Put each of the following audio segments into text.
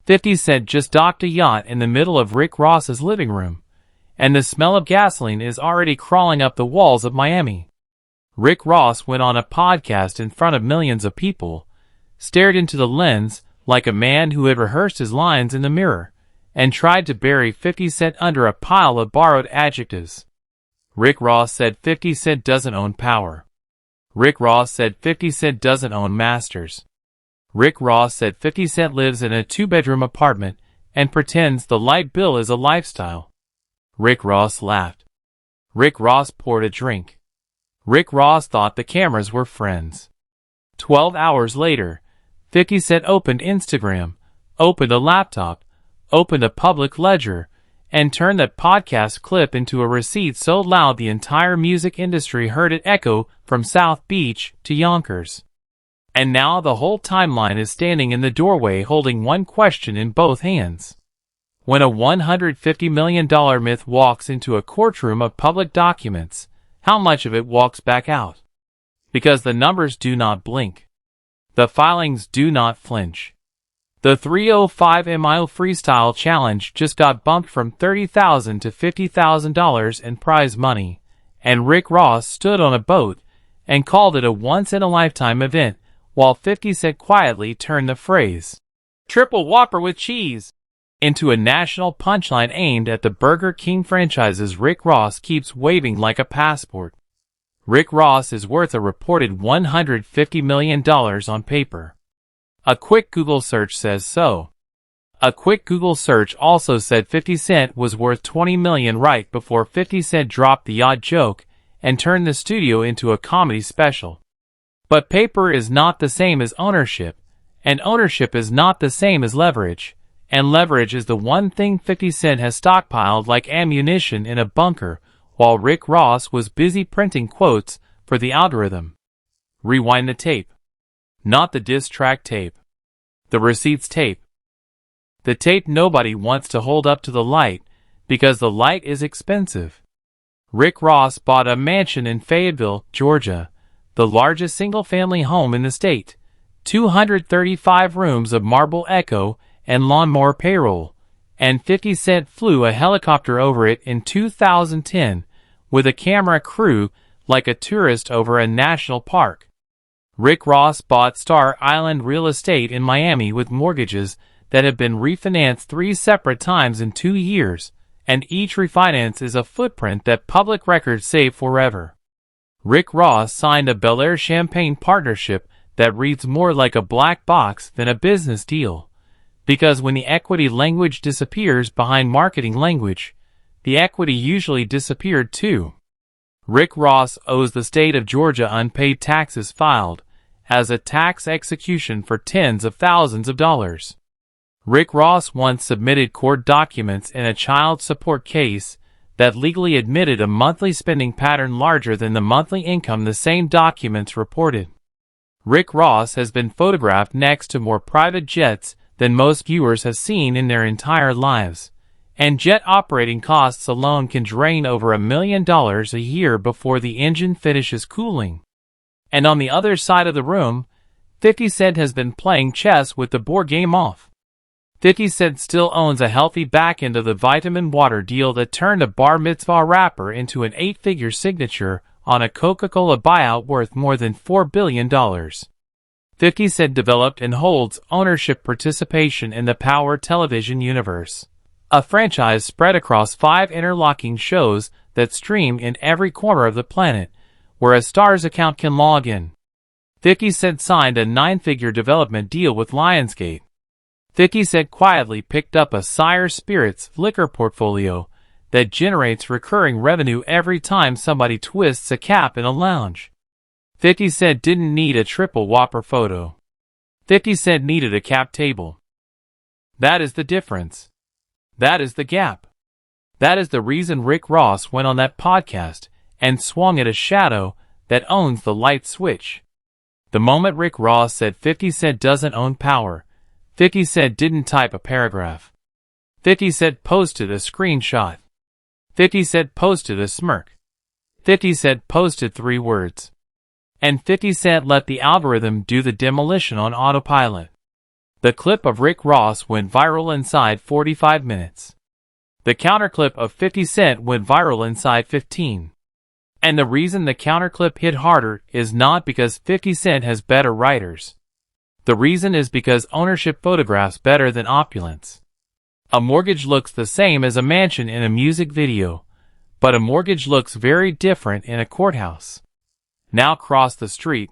50 Cent just docked a yacht in the middle of Rick Ross's living room, and the smell of gasoline is already crawling up the walls of Miami. Rick Ross went on a podcast in front of millions of people, stared into the lens like a man who had rehearsed his lines in the mirror, and tried to bury 50 Cent under a pile of borrowed adjectives. Rick Ross said 50 Cent doesn't own power. Rick Ross said 50 Cent doesn't own masters. Rick Ross said 50 Cent lives in a 2-bedroom apartment and pretends the light bill is a lifestyle. Rick Ross laughed. Rick Ross poured a drink. Rick Ross thought the cameras were friends. 12 hours later, 50 Cent opened Instagram, opened a laptop, opened a public ledger, and turned that podcast clip into a receipt so loud the entire music industry heard it echo from South Beach to Yonkers. And now the whole timeline is standing in the doorway holding one question in both hands. When a $150 million myth walks into a courtroom of public documents, how much of it walks back out? Because the numbers do not blink. The filings do not flinch. The 305 MIO Freestyle Challenge just got bumped from $30,000 to $50,000 in prize money, and Rick Ross stood on a boat and called it a once-in-a-lifetime event, while 50 Cent quietly turned the phrase, "Triple Whopper with cheese," into a national punchline aimed at the Burger King franchises Rick Ross keeps waving like a passport. Rick Ross is worth a reported $150 million on paper. A quick Google search says so. A quick Google search also said 50 Cent was worth $20 million right before 50 Cent dropped the yacht joke and turned the studio into a comedy special. But paper is not the same as ownership, and ownership is not the same as leverage, and leverage is the one thing 50 Cent has stockpiled like ammunition in a bunker, while Rick Ross was busy printing quotes for the algorithm. Rewind the tape. Not the diss track tape. The receipts tape. The tape nobody wants to hold up to the light, because the light is expensive. Rick Ross bought a mansion in Fayetteville, Georgia, the largest single-family home in the state, 235 rooms of marble echo and lawnmower payroll, and 50 Cent flew a helicopter over it in 2010 with a camera crew like a tourist over a national park. Rick Ross bought Star Island real estate in Miami with mortgages that have been refinanced 3 separate times in 2 years, and each refinance is a footprint that public records save forever. Rick Ross signed a Bel Air champagne partnership that reads more like a black box than a business deal, because when the equity language disappears behind marketing language, the equity usually disappeared too. Rick Ross owes the state of Georgia unpaid taxes filed as a tax execution for tens of thousands of dollars. Rick Ross once submitted court documents in a child support case that legally admitted a monthly spending pattern larger than the monthly income the same documents reported. Rick Ross has been photographed next to more private jets than most viewers have seen in their entire lives, and jet operating costs alone can drain over $1 million a year before the engine finishes cooling. And on the other side of the room, 50 Cent has been playing chess with the board game off. 50 Cent still owns a healthy back end of the vitamin water deal that turned a bar mitzvah wrapper into an 8-figure signature on a Coca-Cola buyout worth more than $4 billion. 50 Cent developed and holds ownership participation in the Power television universe, a franchise spread across 5 interlocking shows that stream in every corner of the planet, where a Starz account can log in. 50 Cent signed a 9-figure development deal with Lionsgate. 50 Cent quietly picked up a Sire Spirits liquor portfolio that generates recurring revenue every time somebody twists a cap in a lounge. 50 Cent didn't need a triple Whopper photo. 50 Cent needed a cap table. That is the difference. That is the gap. That is the reason Rick Ross went on that podcast and swung at a shadow that owns the light switch. The moment Rick Ross said 50 Cent doesn't own power, 50 Cent didn't type a paragraph. 50 Cent posted a screenshot. 50 Cent posted a smirk. 50 Cent posted 3 words. And 50 Cent let the algorithm do the demolition on autopilot. The clip of Rick Ross went viral inside 45 minutes. The counterclip of 50 Cent went viral inside 15. And the reason the counterclip hit harder is not because 50 Cent has better writers. The reason is because ownership photographs better than opulence. A mortgage looks the same as a mansion in a music video, but a mortgage looks very different in a courthouse. Now cross the street,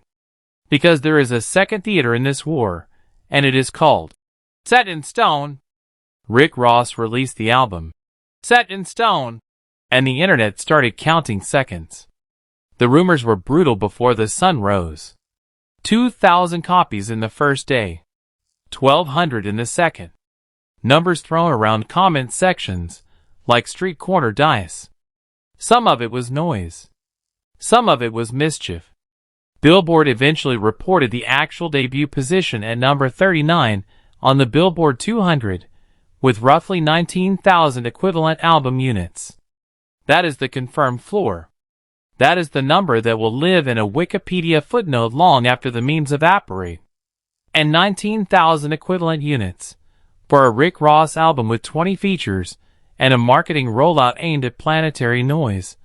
because there is a second theater in this war, and it is called Set in Stone. Rick Ross released the album Set in Stone, and the internet started counting seconds. The rumors were brutal before the sun rose. 2,000 copies in the first day, 1,200 in the second. Numbers thrown around comment sections, like street corner dice. Some of it was noise. Some of it was mischief. Billboard eventually reported the actual debut position at number 39 on the Billboard 200, with roughly 19,000 equivalent album units. That is the confirmed floor. That is the number that will live in a Wikipedia footnote long after the memes evaporate. And 19,000 equivalent units for a Rick Ross album with 20 features and a marketing rollout aimed at planetary noise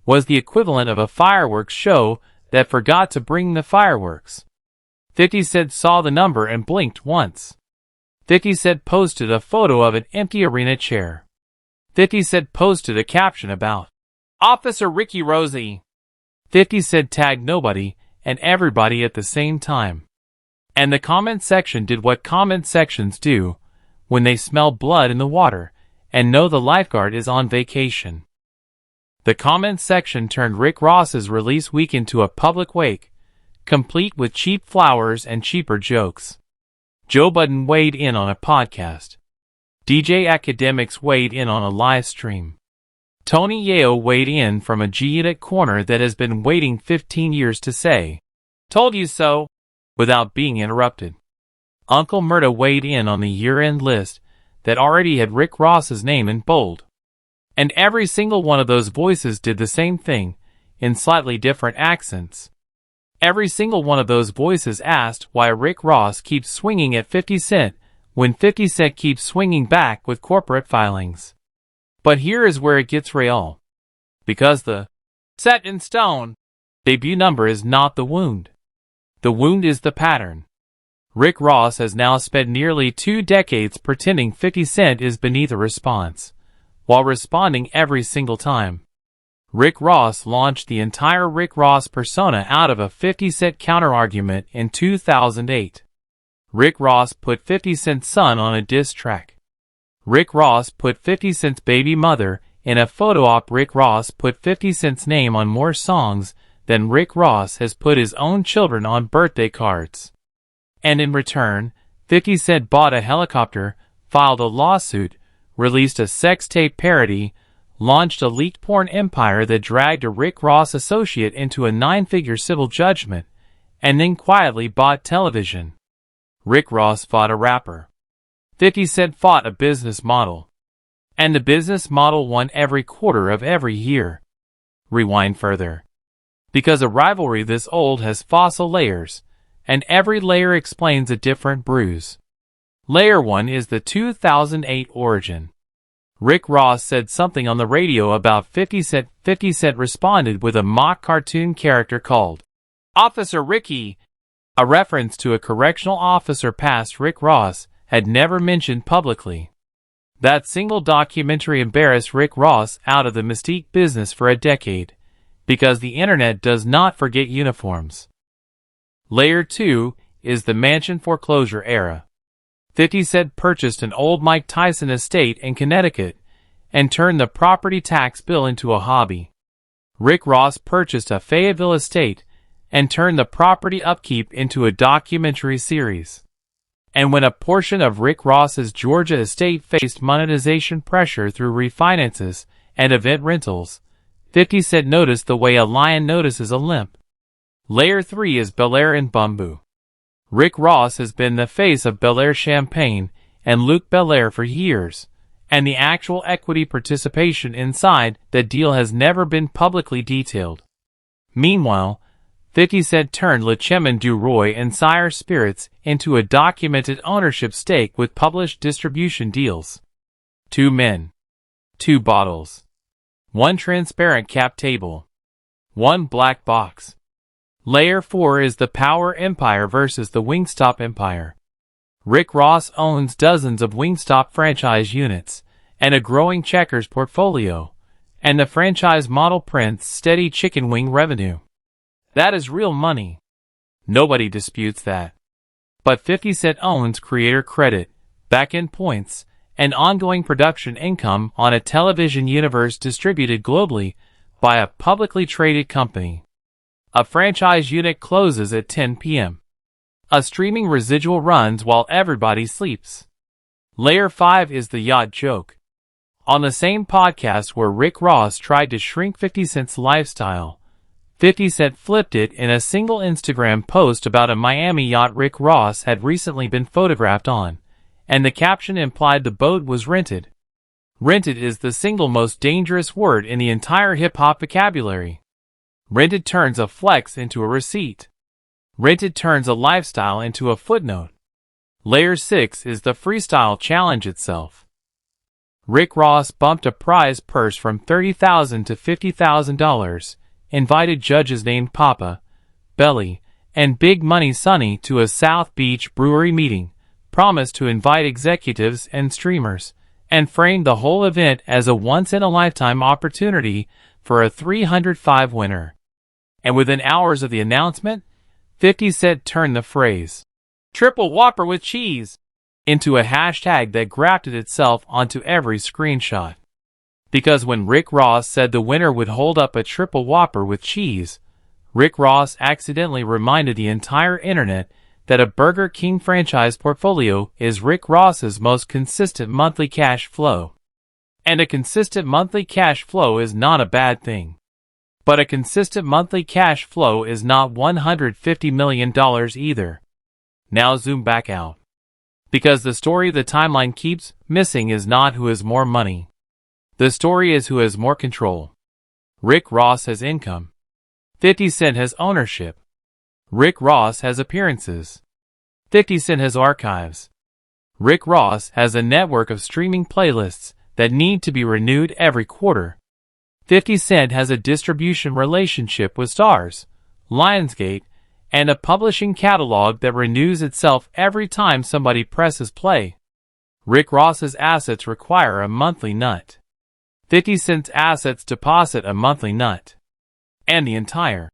was the equivalent of a fireworks show that forgot to bring the fireworks. 50 Cent saw the number and blinked once. 50 Cent posted a photo of an empty arena chair. 50 Cent posted a caption about Officer Ricky Rosie. 50 Cent tagged nobody and everybody at the same time. And the comment section did what comment sections do when they smell blood in the water and know the lifeguard is on vacation. The comment section turned Rick Ross's release week into a public wake, complete with cheap flowers and cheaper jokes. Joe Budden weighed in on a podcast. DJ Academics weighed in on a live stream. Tony Yeo weighed in from a G-Unit corner that has been waiting 15 years to say, "Told you so," without being interrupted. Uncle Murda weighed in on the year-end list that already had Rick Ross's name in bold. And every single one of those voices did the same thing, in slightly different accents. Every single one of those voices asked why Rick Ross keeps swinging at 50 Cent when 50 Cent keeps swinging back with corporate filings. But here is where it gets real. Because the Set in Stone debut number is not the wound. The wound is the pattern. Rick Ross has now spent nearly 2 decades pretending 50 Cent is beneath a response, while responding every single time. Rick Ross launched the entire Rick Ross persona out of a 50 Cent counterargument in 2008. Rick Ross put 50 Cent's son on a diss track. Rick Ross put 50 Cent's baby mother in a photo op. Rick Ross put 50 Cent's name on more songs than Rick Ross has put his own children on birthday cards. And in return, 50 Cent bought a helicopter, filed a lawsuit, released a sex tape parody, launched a leaked porn empire that dragged a Rick Ross associate into a 9-figure civil judgment, and then quietly bought television. Rick Ross fought a rapper. 50 Cent fought a business model. And the business model won every quarter of every year. Rewind further. Because a rivalry this old has fossil layers, and every layer explains a different bruise. Layer 1 is the 2008 origin. Rick Ross said something on the radio about 50 Cent. 50 Cent responded with a mock cartoon character called Officer Ricky, a reference to a correctional officer past Rick Ross had never mentioned publicly. That single documentary embarrassed Rick Ross out of the mystique business for a decade, because the internet does not forget uniforms. Layer 2 is the mansion foreclosure era. 50 Cent purchased an old Mike Tyson estate in Connecticut and turned the property tax bill into a hobby. Rick Ross purchased a Fayetteville estate and turned the property upkeep into a documentary series. And when a portion of Rick Ross's Georgia estate faced monetization pressure through refinances and event rentals, 50 Cent noticed the way a lion notices a limp. Layer 3 is Bel Air and Bumbu. Rick Ross has been the face of Bel Air Champagne and Luke Belair for years, and the actual equity participation inside that deal has never been publicly detailed. Meanwhile, 50 Cent turned Le Chemin du Roi and Sire Spirits into a documented ownership stake with published distribution deals. 2 men. 2 bottles. 1 transparent cap table. 1 black box. Layer 4 is the Power Empire versus the Wingstop Empire. Rick Ross owns dozens of Wingstop franchise units and a growing Checkers portfolio, and the franchise model prints steady chicken wing revenue. That is real money. Nobody disputes that. But 50 Cent owns creator credit, back-end points, and ongoing production income on a television universe distributed globally by a publicly traded company. A franchise unit closes at 10 p.m. A streaming residual runs while everybody sleeps. Layer 5 is the yacht joke. On the same podcast where Rick Ross tried to shrink 50 Cent's lifestyle, 50 Cent flipped it in a single Instagram post about a Miami yacht Rick Ross had recently been photographed on, and the caption implied the boat was rented. Rented is the single most dangerous word in the entire hip-hop vocabulary. Rented turns a flex into a receipt. Rented turns a lifestyle into a footnote. Layer 6 is the freestyle challenge itself. Rick Ross bumped a prize purse from $30,000 to $50,000, invited judges named Papa, Belly, and Big Money Sonny to a South Beach brewery meeting, promised to invite executives and streamers, and framed the whole event as a once-in-a-lifetime opportunity for a 305 winner. And within hours of the announcement, 50 Cent turned the phrase, "Triple Whopper with cheese," into a hashtag that grafted itself onto every screenshot. Because when Rick Ross said the winner would hold up a triple Whopper with cheese, Rick Ross accidentally reminded the entire internet that a Burger King franchise portfolio is Rick Ross's most consistent monthly cash flow. And a consistent monthly cash flow is not a bad thing. But a consistent monthly cash flow is not $150 million either. Now zoom back out. Because the story the timeline keeps missing is not who has more money. The story is who has more control. Rick Ross has income. 50 Cent has ownership. Rick Ross has appearances. 50 Cent has archives. Rick Ross has a network of streaming playlists that need to be renewed every quarter. 50 Cent has a distribution relationship with Starz, Lionsgate, and a publishing catalog that renews itself every time somebody presses play. Rick Ross's assets require a monthly nut. 50 Cent's assets deposit a monthly nut. And the entire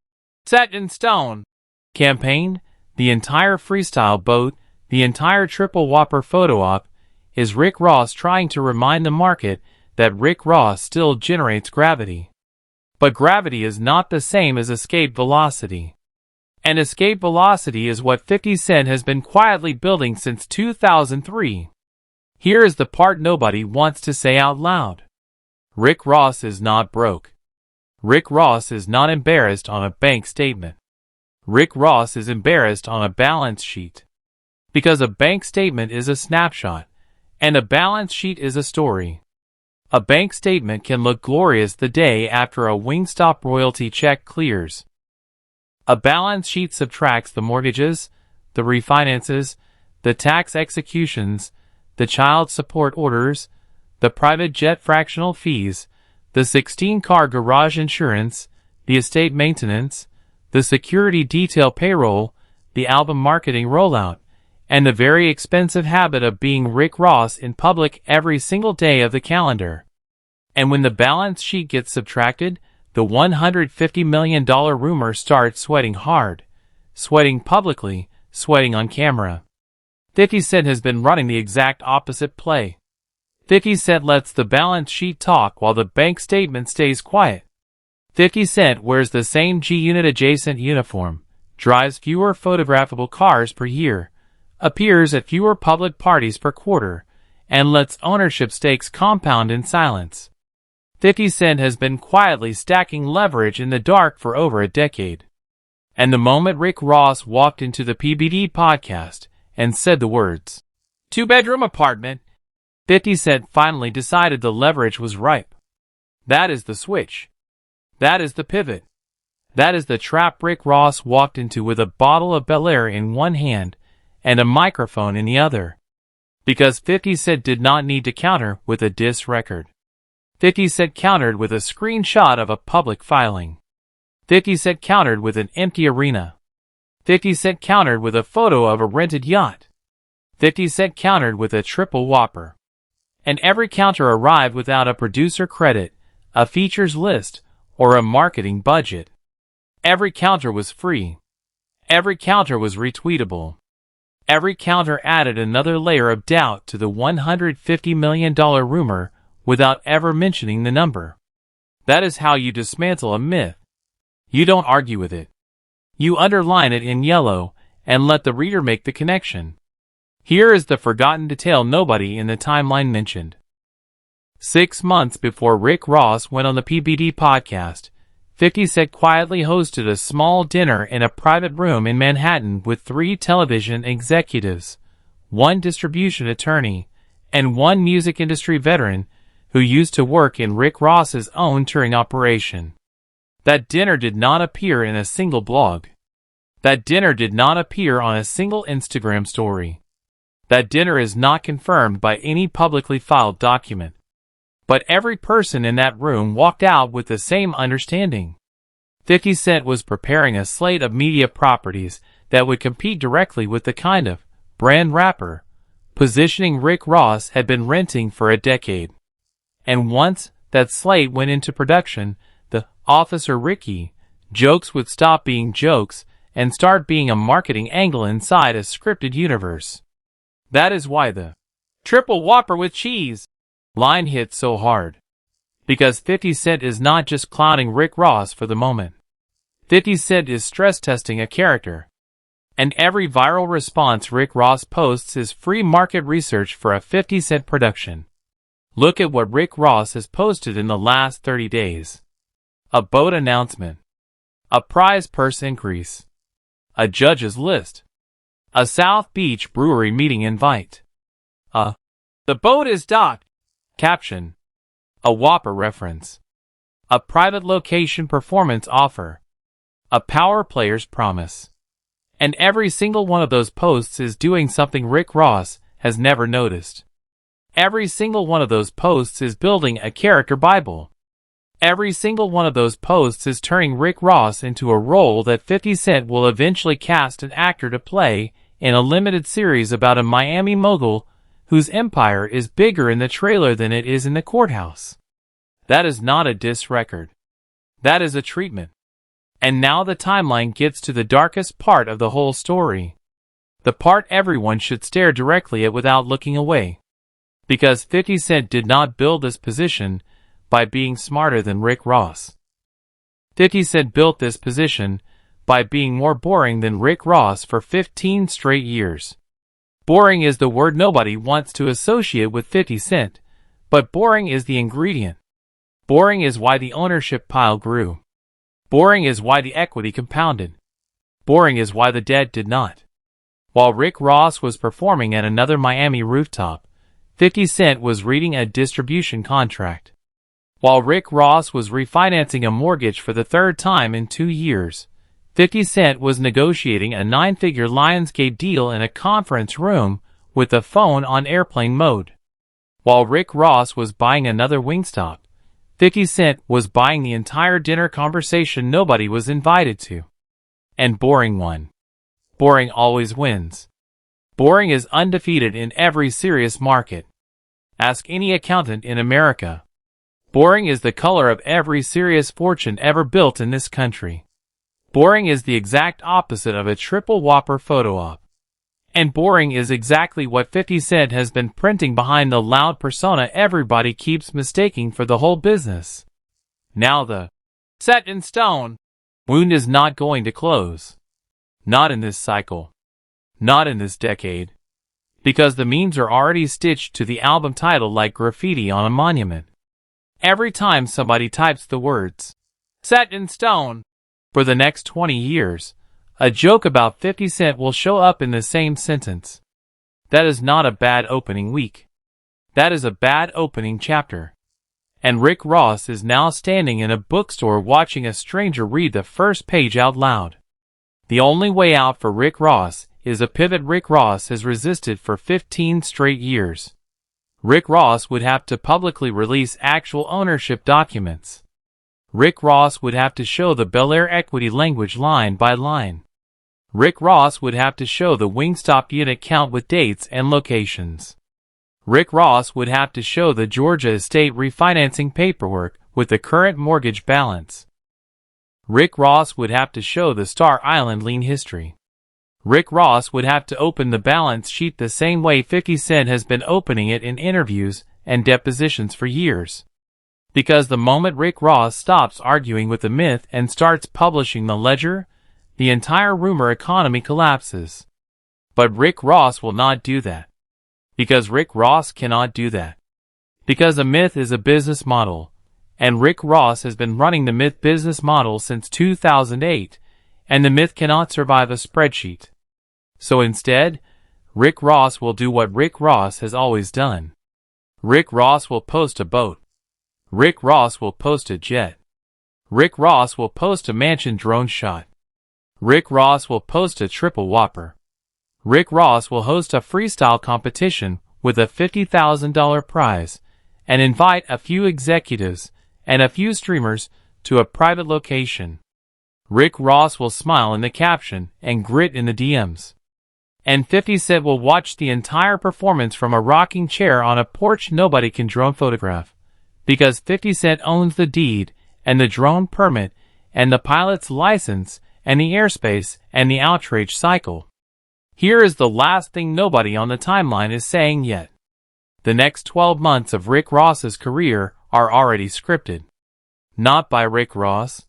Set in Stone campaign, the entire freestyle boat, the entire triple Whopper photo op, is Rick Ross trying to remind the market that Rick Ross still generates gravity. But gravity is not the same as escape velocity. And escape velocity is what 50 Cent has been quietly building since 2003. Here is the part nobody wants to say out loud. Rick Ross is not broke. Rick Ross is not embarrassed on a bank statement. Rick Ross is embarrassed on a balance sheet. Because a bank statement is a snapshot, and a balance sheet is a story. A bank statement can look glorious the day after a Wingstop royalty check clears. A balance sheet subtracts the mortgages, the refinances, the tax executions, the child support orders, the private jet fractional fees, the 16-car garage insurance, the estate maintenance, the security detail payroll, the album marketing rollout, and the very expensive habit of being Rick Ross in public every single day of the calendar. And when the balance sheet gets subtracted, the $150 million rumor starts sweating hard, sweating publicly, sweating on camera. 50 Cent has been running the exact opposite play. 50 Cent lets the balance sheet talk while the bank statement stays quiet. 50 Cent wears the same G-Unit adjacent uniform, drives fewer photographable cars per year, appears at fewer public parties per quarter, and lets ownership stakes compound in silence. 50 Cent has been quietly stacking leverage in the dark for over a decade. And the moment Rick Ross walked into the PBD podcast and said the words, "Two-bedroom apartment," 50 Cent finally decided the leverage was ripe. That is the switch. That is the pivot. That is the trap Rick Ross walked into with a bottle of Bel Air in one hand and a microphone in the other. Because 50 Cent did not need to counter with a diss record. 50 Cent countered with a screenshot of a public filing. 50 Cent countered with an empty arena. 50 Cent countered with a photo of a rented yacht. 50 Cent countered with a triple Whopper. And every counter arrived without a producer credit, a features list, or a marketing budget. Every counter was free. Every counter was retweetable. Every counter added another layer of doubt to the $150 million rumor without ever mentioning the number. That is how you dismantle a myth. You don't argue with it. You underline it in yellow and let the reader make the connection. Here is the forgotten detail nobody in the timeline mentioned. 6 months before Rick Ross went on the PBD podcast, 50 Cent quietly hosted a small dinner in a private room in Manhattan with 3 television executives, 1 distribution attorney, and 1 music industry veteran who used to work in Rick Ross's own touring operation. That dinner did not appear in a single blog. That dinner did not appear on a single Instagram story. That dinner is not confirmed by any publicly filed document. But every person in that room walked out with the same understanding. 50 Cent was preparing a slate of media properties that would compete directly with the kind of brand rapper positioning Rick Ross had been renting for a decade. And once that slate went into production, the Officer Ricky jokes would stop being jokes and start being a marketing angle inside a scripted universe. That is why the triple Whopper with cheese line hit so hard. Because 50 Cent is not just clowning Rick Ross for the moment. 50 Cent is stress testing a character. And every viral response Rick Ross posts is free market research for a 50 Cent production. Look at what Rick Ross has posted in the last 30 days. A boat announcement. A prize purse increase. A judge's list. A South Beach brewery meeting invite. The boat is docked. Caption. A Whopper reference. A private location performance offer. A power player's promise. And every single one of those posts is doing something Rick Ross has never noticed. Every single one of those posts is building a character Bible. Every single one of those posts is turning Rick Ross into a role that 50 Cent will eventually cast an actor to play in a limited series about a Miami mogul whose empire is bigger in the trailer than it is in the courthouse. That is not a diss record. That is a treatment. And now the timeline gets to the darkest part of the whole story. The part everyone should stare directly at without looking away. Because 50 Cent did not build this position by being smarter than Rick Ross. 50 Cent built this position by being more boring than Rick Ross for 15 straight years. Boring is the word nobody wants to associate with 50 Cent, but boring is the ingredient. Boring is why the ownership pile grew. Boring is why the equity compounded. Boring is why the debt did not. While Rick Ross was performing at another Miami rooftop, 50 Cent was reading a distribution contract. While Rick Ross was refinancing a mortgage for the 3rd time in 2 years, 50 Cent was negotiating a 9-figure Lionsgate deal in a conference room with the phone on airplane mode. While Rick Ross was buying another Wingstop, 50 Cent was buying the entire dinner conversation nobody was invited to. And boring won. Boring always wins. Boring is undefeated in every serious market. Ask any accountant in America. Boring is the color of every serious fortune ever built in this country. Boring is the exact opposite of a triple Whopper photo op. And boring is exactly what 50 Cent has been printing behind the loud persona everybody keeps mistaking for the whole business. Now the set in stone wound is not going to close. Not in this cycle. Not in this decade. Because the memes are already stitched to the album title like graffiti on a monument. Every time somebody types the words set in stone for the next 20 years, a joke about 50 Cent will show up in the same sentence. That is not a bad opening week. That is a bad opening chapter. And Rick Ross is now standing in a bookstore watching a stranger read the first page out loud. The only way out for Rick Ross is a pivot Rick Ross has resisted for 15 straight years. Rick Ross would have to publicly release actual ownership documents. Rick Ross would have to show the Bel Air equity language line by line. Rick Ross would have to show the Wingstop unit count with dates and locations. Rick Ross would have to show the Georgia estate refinancing paperwork with the current mortgage balance. Rick Ross would have to show the Star Island lien history. Rick Ross would have to open the balance sheet the same way 50 Cent has been opening it in interviews and depositions for years. Because the moment Rick Ross stops arguing with the myth and starts publishing the ledger, the entire rumor economy collapses. But Rick Ross will not do that. Because Rick Ross cannot do that. Because a myth is a business model, and Rick Ross has been running the myth business model since 2008, and the myth cannot survive a spreadsheet. So instead, Rick Ross will do what Rick Ross has always done. Rick Ross will post a boat. Rick Ross will post a jet. Rick Ross will post a mansion drone shot. Rick Ross will post a triple Whopper. Rick Ross will host a freestyle competition with a $50,000 prize and invite a few executives and a few streamers to a private location. Rick Ross will smile in the caption and grit in the DMs. And 50 Cent will watch the entire performance from a rocking chair on a porch nobody can drone photograph. Because 50 Cent owns the deed and the drone permit and the pilot's license and the airspace and the outrage cycle. Here is the last thing nobody on the timeline is saying yet. The next 12 months of Rick Ross's career are already scripted. Not by Rick Ross.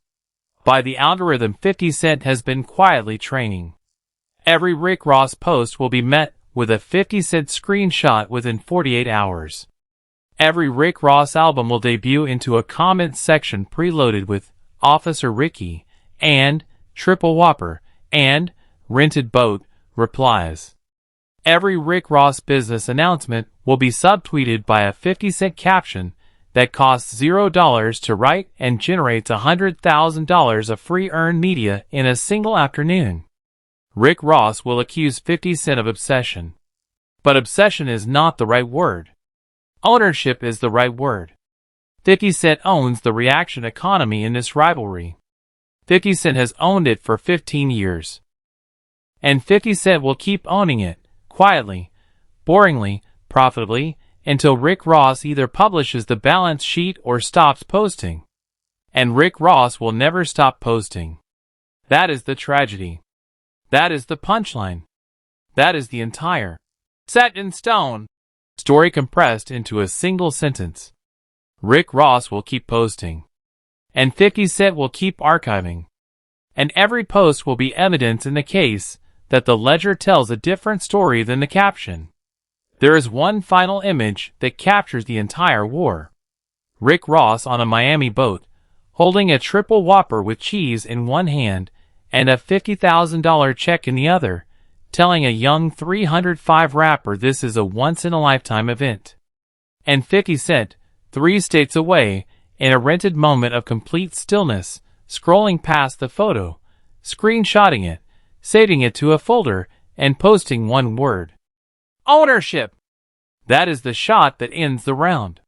By the algorithm 50 Cent has been quietly training. Every Rick Ross post will be met with a 50 Cent screenshot within 48 hours. Every Rick Ross album will debut into a comment section preloaded with Officer Ricky and Triple Whopper and Rented Boat replies. Every Rick Ross business announcement will be subtweeted by a 50 Cent caption that costs $0 to write and generates $100,000 of free earned media in a single afternoon. Rick Ross will accuse 50 Cent of obsession. But obsession is not the right word. Ownership is the right word. 50 Cent owns the reaction economy in this rivalry. 50 Cent has owned it for 15 years. And 50 Cent will keep owning it, quietly, boringly, profitably, until Rick Ross either publishes the balance sheet or stops posting. And Rick Ross will never stop posting. That is the tragedy. That is the punchline. That is the entire set in stone story compressed into a single sentence. Rick Ross will keep posting. And 50 Cent will keep archiving. And every post will be evidence in the case that the ledger tells a different story than the caption. There is one final image that captures the entire war. Rick Ross on a Miami boat, holding a triple Whopper with cheese in one hand and a $50,000 check in the other, telling a young 305 rapper this is a once-in-a-lifetime event. And 50 Cent, 3 states away, in a rented moment of complete stillness, scrolling past the photo, screenshotting it, saving it to a folder, and posting one word. Ownership! That is the shot that ends the round.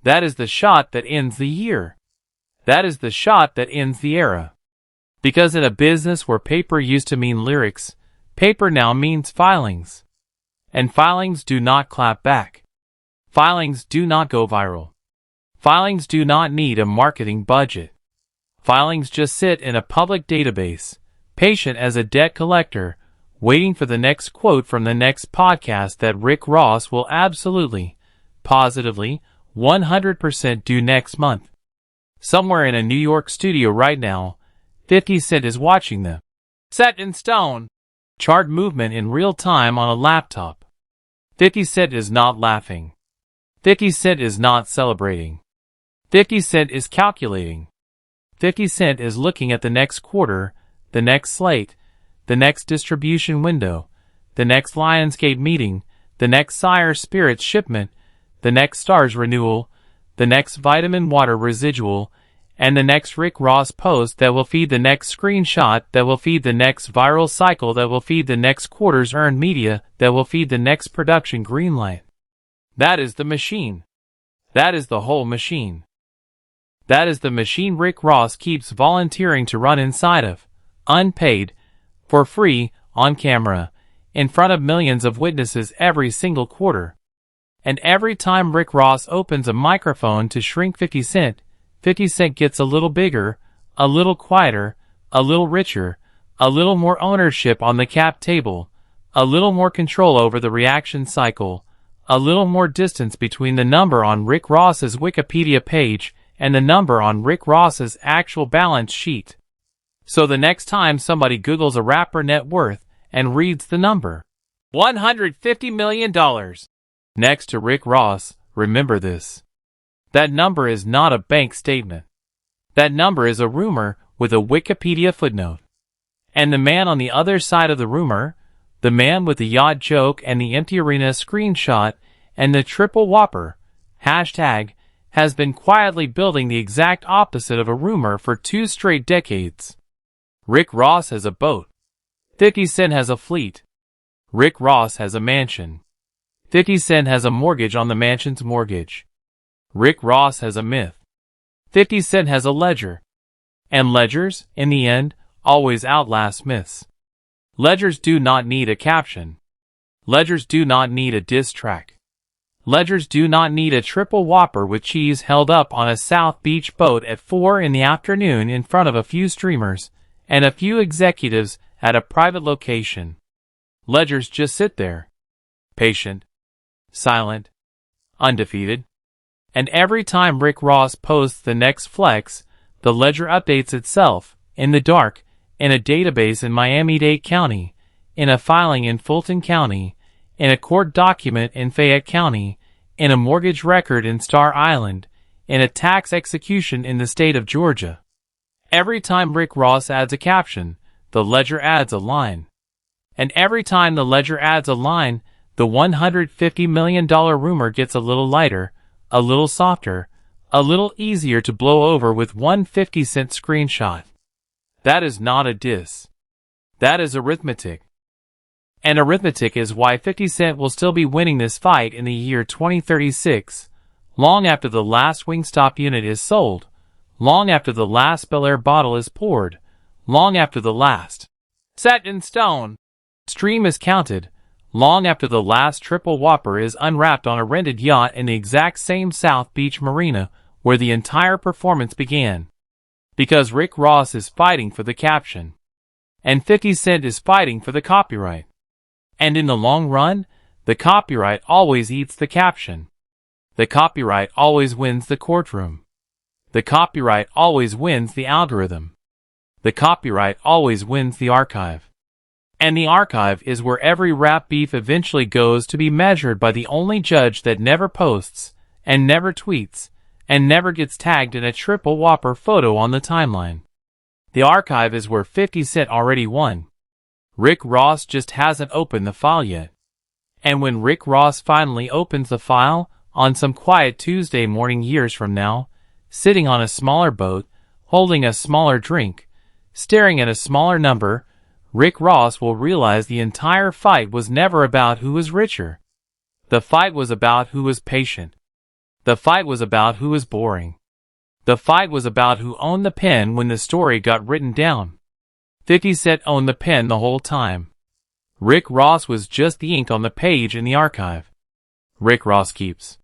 That is the shot that ends the year. That is the shot that ends the era. Because in a business where paper used to mean lyrics, paper now means filings. And filings do not clap back. Filings do not go viral. Filings do not need a marketing budget. Filings just sit in a public database, patient as a debt collector, waiting for the next quote from the next podcast that Rick Ross will absolutely, positively, 100% do next month. Somewhere in a New York studio right now, 50 Cent is watching the set in stone chart movement in real time on a laptop. 50 Cent is not laughing. 50 Cent is not celebrating. 50 Cent is calculating. 50 Cent is looking at the next quarter, the next slate, the next distribution window, the next Lionsgate meeting, the next Sire Spirits shipment, the next Stars renewal, the next vitamin water residual, and the next Rick Ross post that will feed the next screenshot that will feed the next viral cycle that will feed the next quarter's earned media that will feed the next production greenlight. That is the machine. That is the whole machine. That is the machine Rick Ross keeps volunteering to run inside of, unpaid, for free, on camera, in front of millions of witnesses every single quarter. And every time Rick Ross opens a microphone to shrink 50 Cent, 50 Cent gets a little bigger, a little quieter, a little richer, a little more ownership on the cap table, a little more control over the reaction cycle, a little more distance between the number on Rick Ross's Wikipedia page and the number on Rick Ross's actual balance sheet. So the next time somebody Googles a rapper net worth and reads the number, $150 million, next to Rick Ross, remember this. That number is not a bank statement. That number is a rumor with a Wikipedia footnote. And the man on the other side of the rumor, the man with the yacht joke and the empty arena screenshot and the triple Whopper, hashtag, has been quietly building the exact opposite of a rumor for 2 straight decades. Rick Ross has a boat. 50 Cent has a fleet. Rick Ross has a mansion. 50 Cent has a mortgage on the mansion's mortgage. Rick Ross has a myth. 50 Cent has a ledger. And ledgers, in the end, always outlast myths. Ledgers do not need a caption. Ledgers do not need a diss track. Ledgers do not need a triple Whopper with cheese held up on a South Beach boat at 4 in the afternoon in front of a few streamers and a few executives at a private location. Ledgers just sit there. Patient. Silent. Undefeated. And every time Rick Ross posts the next flex, the ledger updates itself, in the dark, in a database in Miami-Dade County, in a filing in Fulton County, in a court document in Fayette County, in a mortgage record in Star Island, in a tax execution in the state of Georgia. Every time Rick Ross adds a caption, the ledger adds a line. And every time the ledger adds a line, the $150 million rumor gets a little lighter, a little softer, a little easier to blow over with one 50 Cent screenshot. That is not a diss. That is arithmetic. And arithmetic is why 50 Cent will still be winning this fight in the year 2036, long after the last Wingstop unit is sold, long after the last Bel Air bottle is poured, long after the last set in stone stream is counted, long after the last triple Whopper is unwrapped on a rented yacht in the exact same South Beach marina where the entire performance began. Because Rick Ross is fighting for the caption. And 50 Cent is fighting for the copyright. And in the long run, the copyright always eats the caption. The copyright always wins the courtroom. The copyright always wins the algorithm. The copyright always wins the archive. And the archive is where every rap beef eventually goes to be measured by the only judge that never posts, and never tweets, and never gets tagged in a triple Whopper photo on the timeline. The archive is where 50 Cent already won. Rick Ross just hasn't opened the file yet. And when Rick Ross finally opens the file, on some quiet Tuesday morning years from now, sitting on a smaller boat, holding a smaller drink, staring at a smaller number, Rick Ross will realize the entire fight was never about who was richer. The fight was about who was patient. The fight was about who was boring. The fight was about who owned the pen when the story got written down. 50 Cent owned the pen the whole time. Rick Ross was just the ink on the page in the archive. Rick Ross keeps